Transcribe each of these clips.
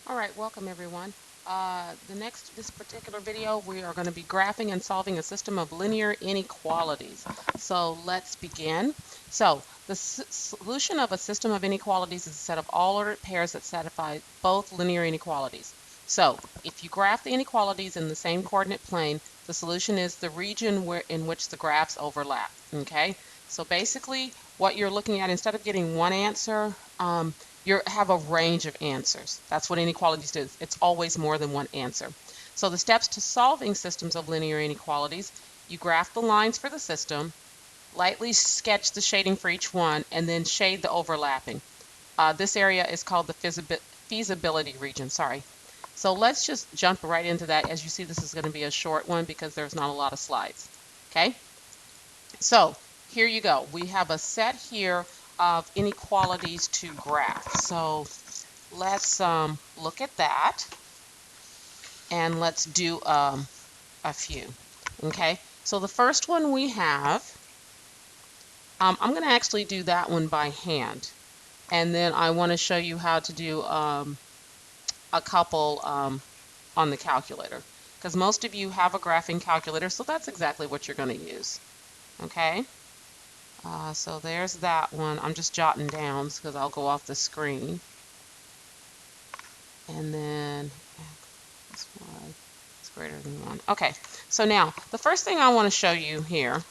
All right, welcome everyone. This particular video, we are going to be graphing and solving a system of linear inequalities. So let's begin. So the solution of a system of inequalities is a set of all-ordered pairs that satisfy both linear inequalities. So if you graph the inequalities in the same coordinate plane, the solution is the region in which the graphs overlap. Okay. So basically, what you're looking at, instead of getting one answer, you have a range of answers. That's what inequalities do. It's always more than one answer. So the steps to solving systems of linear inequalities: you graph the lines for the system, lightly sketch the shading for each one, and then shade the overlapping. This area is called the feasibility region. Sorry. So let's just jump right into that. As you see, this is going to be a short one because there's not a lot of slides. Okay. So here you go. We have a set here of inequalities to graph. So let's look at that and let's do a few. Okay, so the first one we have, I'm going to actually do that one by hand, and then I want to show you how to do a couple on the calculator, because most of you have a graphing calculator, so that's exactly what you're going to use. Okay, so there's that one. I'm just jotting down because I'll go off the screen. And then X, Y is greater than 1. Okay, so now the first thing I want to show you here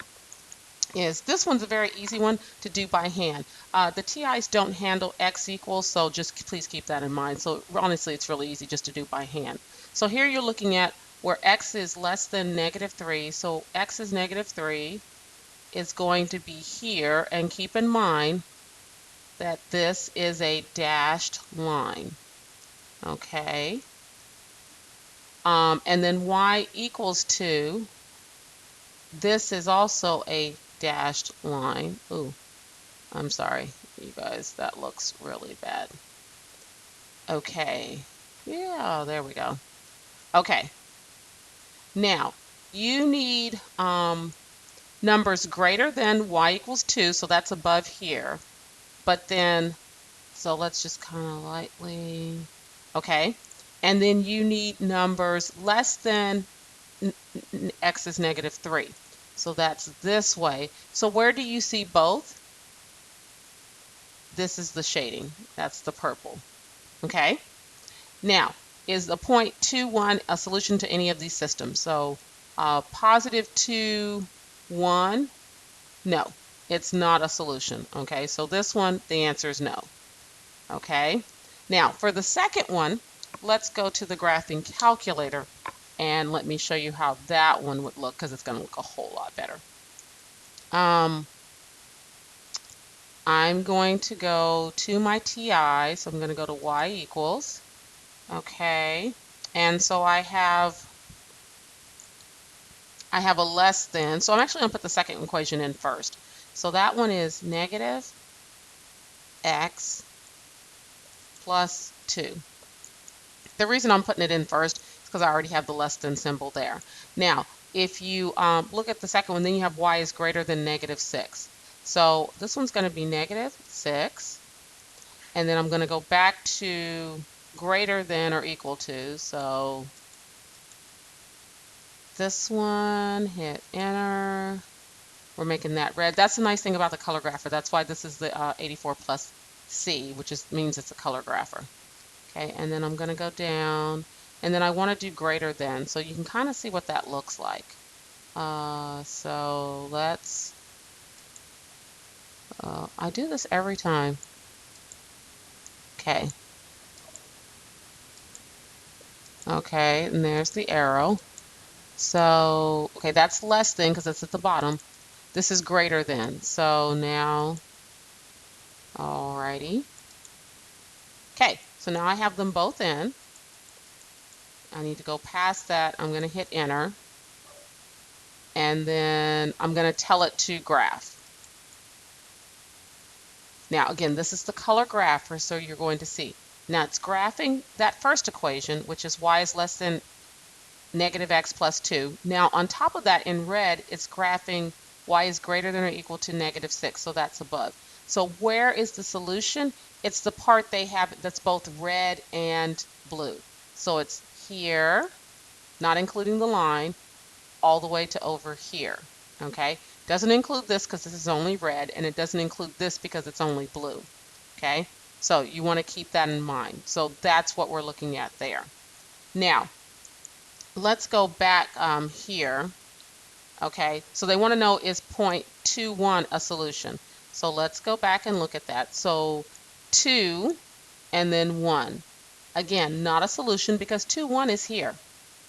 is this one's a very easy one to do by hand. The TIs don't handle X equals, so just please keep that in mind. So honestly, it's really easy just to do by hand. So here you're looking at where X is less than -3. So X is -3 is going to be here, and keep in mind that this is a dashed line. Okay. And then y equals 2. This is also a dashed line. Ooh, I'm sorry, you guys, that looks really bad. Okay, yeah, there we go. Okay, now you need numbers greater than y equals 2, so that's above here. But then, so let's just kind of lightly, okay. And then you need numbers less than x is -3. So that's this way. So where do you see both? This is the shading. That's the purple. Okay. Now, is the point 2, 1 a solution to any of these systems? So +2, 1, no, it's not a solution. Okay, so this one, the answer is no. Okay. Now, for the second one, let's go to the graphing calculator and let me show you how that one would look, because it's going to look a whole lot better. I'm going to go to my TI, so I'm going to go to y equals. Okay, and so I have a less than, so I'm actually going to put the second equation in first. So that one is -x plus 2. The reason I'm putting it in first is because I already have the less than symbol there. Now, if you look at the second one, then you have y is greater than -6. So this one's going to be -6. And then I'm going to go back to greater than or equal to. So this one, hit enter. We're making that red. That's the nice thing about the color grapher. That's why this is the 84 plus C, which means it's a color grapher. Okay, and then I'm going to go down, and then I want to do greater than, so you can kind of see what that looks like. So let's, I do this every time. Okay. Okay, and there's the arrow. So, okay, that's less than because it's at the bottom. This is greater than. So now, alrighty. Okay, so now I have them both in. I need to go past that. I'm going to hit enter. And then I'm going to tell it to graph. Now, again, this is the color grapher, so you're going to see. Now, it's graphing that first equation, which is y is less than -x plus 2. Now, on top of that, in red, it's graphing y is greater than or equal to -6, so that's above. So where is the solution? It's the part they have that's both red and blue. So it's here, not including the line, all the way to over here. Okay? Doesn't include this because this is only red, and it doesn't include this because it's only blue. Okay? So you want to keep that in mind. So that's what we're looking at there. Now, let's go back here. Okay, so they want to know, is 0.21 a solution? So let's go back and look at that. So 2 and then 1. Again, not a solution because 2, 1 is here.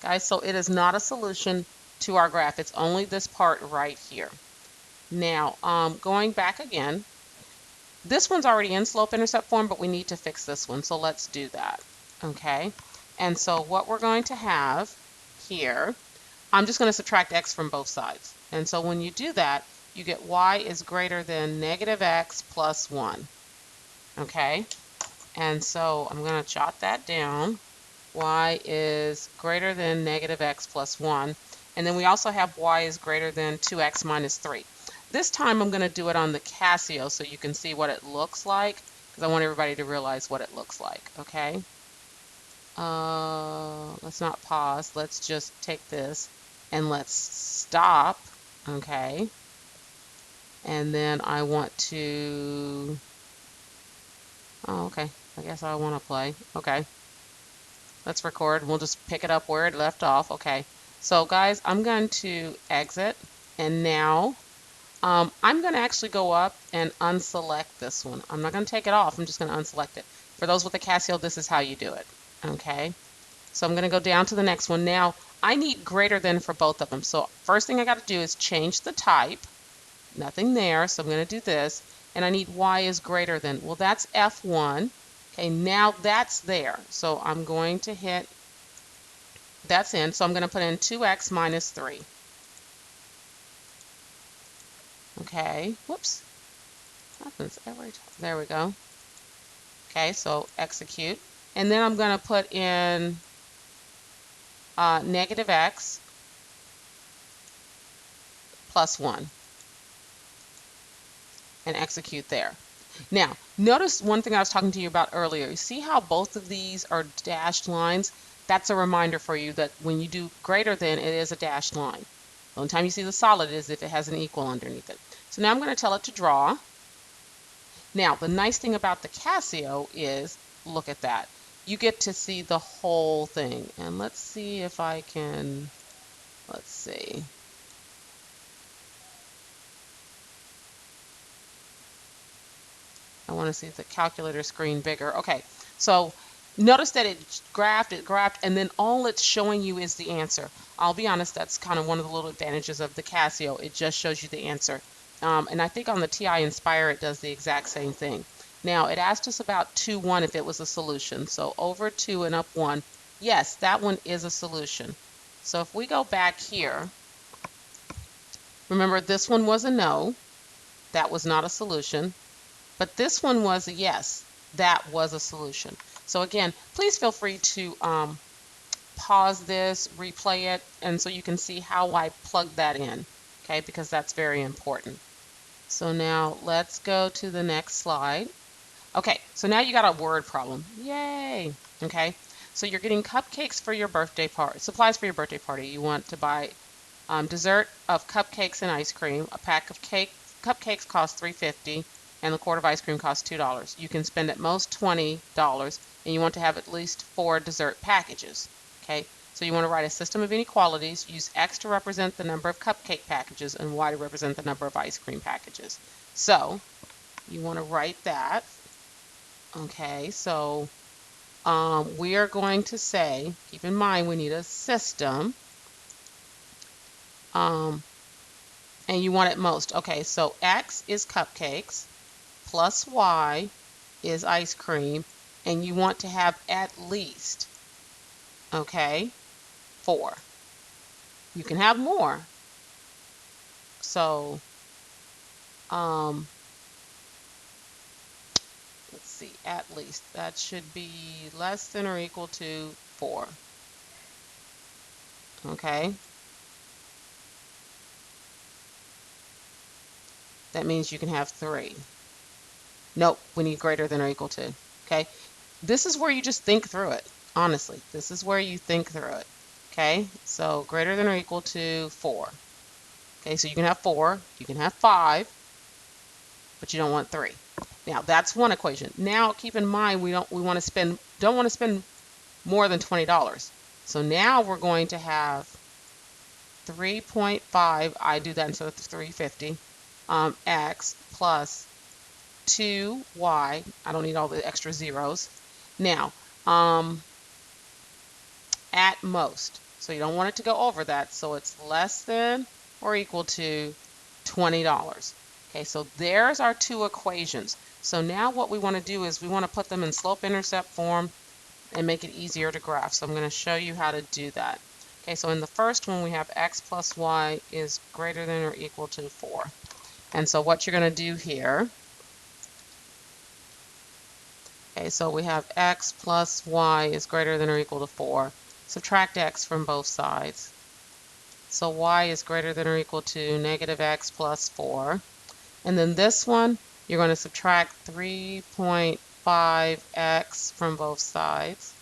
Guys, so it is not a solution to our graph. It's only this part right here. Now, going back again, this one's already in slope-intercept form, but we need to fix this one. So let's do that. Okay, and so what we're going to have here, I'm just going to subtract x from both sides. And so when you do that, you get y is greater than negative x plus 1. Okay? And so I'm going to jot that down. Y is greater than negative x plus 1. And then we also have y is greater than 2x minus 3. This time I'm going to do it on the Casio so you can see what it looks like, because I want everybody to realize what it looks like. Okay? Let's not pause. Let's just take this and let's stop. Okay. And then I want to, oh, okay. I guess I want to play. Okay. Let's record. We'll just pick it up where it left off. Okay. So guys, I'm going to exit, and now I'm going to actually go up and unselect this one. I'm not going to take it off. I'm just going to unselect it. For those with the Casio, this is how you do it. Okay. So I'm going to go down to the next one. Now, I need greater than for both of them. So first thing I got to do is change the type. Nothing there, so I'm going to do this. And I need y is greater than. Well, that's F1. Okay, now that's there. So I'm going to hit, that's in. So I'm going to put in 2x minus 3. Okay, whoops. Happens every time. There we go. Okay, so execute. And then I'm going to put in negative x plus 1 and execute there. Now, notice one thing I was talking to you about earlier. You see how both of these are dashed lines? That's a reminder for you that when you do greater than, it is a dashed line. The only time you see the solid is if it has an equal underneath it. So now I'm going to tell it to draw. Now, the nice thing about the Casio is, look at that. You get to see the whole thing. And let's see if I can, let's see. I want to see the calculator screen bigger. Okay, so notice that it graphed, and then all it's showing you is the answer. I'll be honest, that's kind of one of the little advantages of the Casio. It just shows you the answer. And I think on the TI Inspire, it does the exact same thing. Now, it asked us about 2, 1 if it was a solution. So over 2 and up 1, yes, that one is a solution. So if we go back here, remember this one was a no. That was not a solution. But this one was a yes. That was a solution. So again, please feel free to pause this, replay it, and so you can see how I plugged that in, okay, because that's very important. So now let's go to the next slide. Okay, so now you got a word problem. Yay! Okay, so you're getting cupcakes for your birthday party, supplies for your birthday party. You want to buy dessert of cupcakes and ice cream. A pack of cupcakes costs $3.50, and the quart of ice cream costs $2. You can spend at most $20, and you want to have at least 4 dessert packages. Okay, so you want to write a system of inequalities. Use X to represent the number of cupcake packages and Y to represent the number of ice cream packages. So you want to write that. Okay, so we are going to say, keep in mind we need a system. And you want it most. Okay, so X is cupcakes plus Y is ice cream, and you want to have at least, okay, 4. You can have more. So, let's see, at least. That should be less than or equal to 4. Okay? That means you can have 3. Nope, we need greater than or equal to. Okay, this is where you just think through it. Honestly, this is where you think through it. Okay, so greater than or equal to 4. Okay, so you can have 4, you can have 5, but you don't want 3. Now that's one equation. Now keep in mind we want to spend more than $20. So now we're going to have 3.5, I do that instead of 350, x plus 2y. I don't need all the extra zeros. Now, at most. So you don't want it to go over that. So it's less than or equal to $20. Okay, so there's our two equations. So now what we want to do is we want to put them in slope-intercept form and make it easier to graph. So I'm going to show you how to do that. Okay, so in the first one we have x plus y is greater than or equal to 4. And so what you're going to do here, okay, so we have x plus y is greater than or equal to 4. Subtract x from both sides. So y is greater than or equal to negative x plus 4. And then this one, you're going to subtract 3.5x from both sides.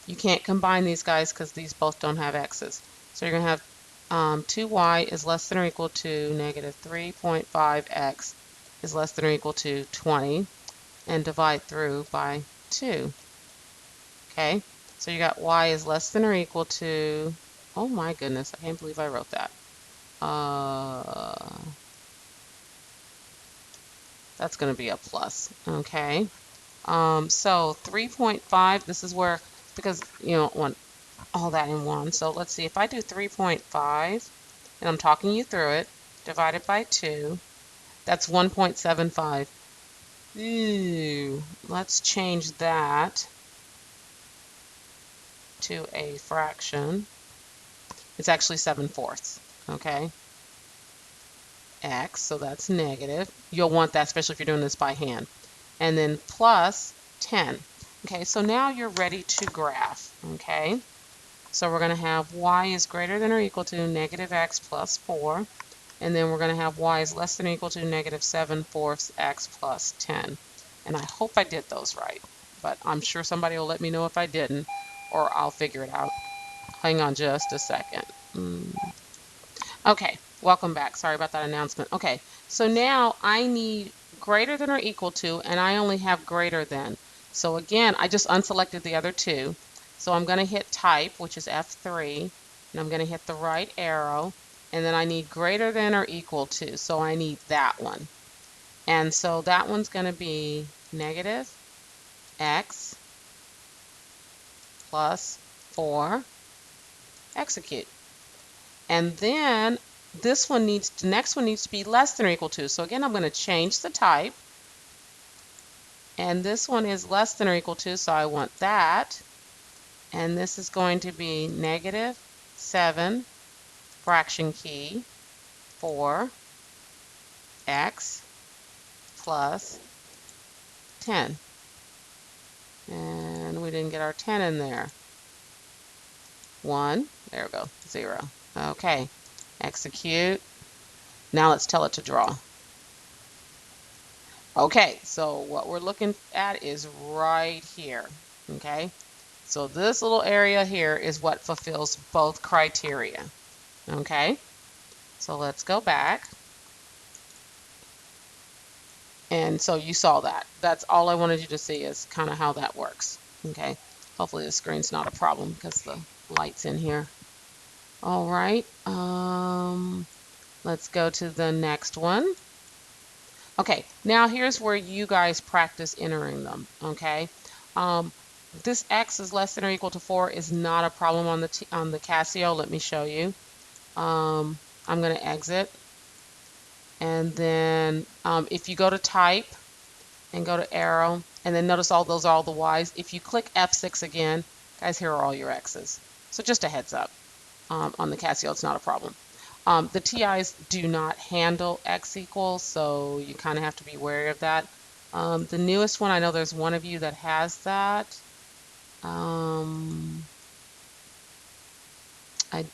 You can't combine these guys because these both don't have x's. So you're going to have 2y is less than or equal to negative 3.5x is less than or equal to 20, and divide through by 2. Okay, so you got y is less than or equal to, oh my goodness, I can't believe I wrote that. That's going to be a plus. Okay, so 3.5, this is where, because you don't want all that in one. So let's see, if I do 3.5, and I'm talking you through it, divided by 2, that's 1.75. Ooh, let's change that to a fraction. It's actually 7/4, okay? X, so that's negative. You'll want that, especially if you're doing this by hand. And then plus 10. Okay, so now you're ready to graph, okay? So we're going to have y is greater than or equal to negative x plus 4. And then we're going to have y is less than or equal to negative 7/4 x plus 10. And I hope I did those right, but I'm sure somebody will let me know if I didn't, or I'll figure it out. Hang on just a second. Okay, welcome back. Sorry about that announcement. Okay, so now I need greater than or equal to, and I only have greater than. So again, I just unselected the other two. So I'm going to hit type, which is F3, and I'm going to hit the right arrow, and then I need greater than or equal to. So I need that one. And so that one's going to be negative x plus 4, execute. And then the next one needs to be less than or equal to. So again, I'm going to change the type. And this one is less than or equal to, so I want that. And this is going to be negative 7, fraction key, 4, x plus 10. And we didn't get our 10 in there. 1, there we go, 0. Okay, execute. Now let's tell it to draw. Okay, so what we're looking at is right here, okay? So this little area here is what fulfills both criteria, okay? So let's go back. And so you saw that. That's all I wanted you to see is kind of how that works, okay? Hopefully the screen's not a problem because the light's in here. All right, let's go to the next one. Okay, now here's where you guys practice entering them, okay? This x is less than or equal to 4 is not a problem on the Casio. Let me show you. I'm going to exit. And then if you go to type and go to arrow, and then notice all those are all the y's. If you click F6 again, guys, here are all your x's. So just a heads up. On the Casio, it's not a problem. The TIs do not handle x equals, so you kind of have to be wary of that. The newest one, I know there's one of you that has that. I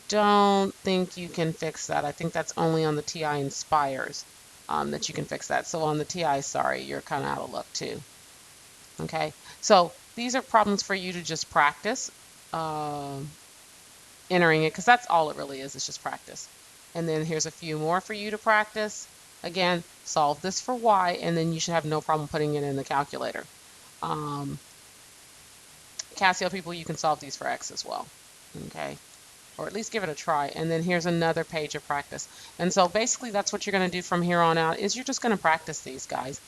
don't think you can fix that. I think that's only on the TI Inspires. that you can fix that. So on the TI, sorry, you're kind of out of luck too. Okay, so these are problems for you to just practice entering it, because that's all it really is. It's just practice. And then here's a few more for you to practice. Again, solve this for y, and then you should have no problem putting it in the calculator. Casio people, you can solve these for x as well. Okay, or at least give it a try. And then here's another page of practice. And so basically that's what you're going to do from here on out, is you're just going to practice these, guys.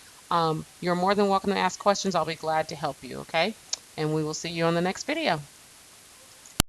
You're more than welcome to ask questions. I'll be glad to help you, okay? And we will see you on the next video.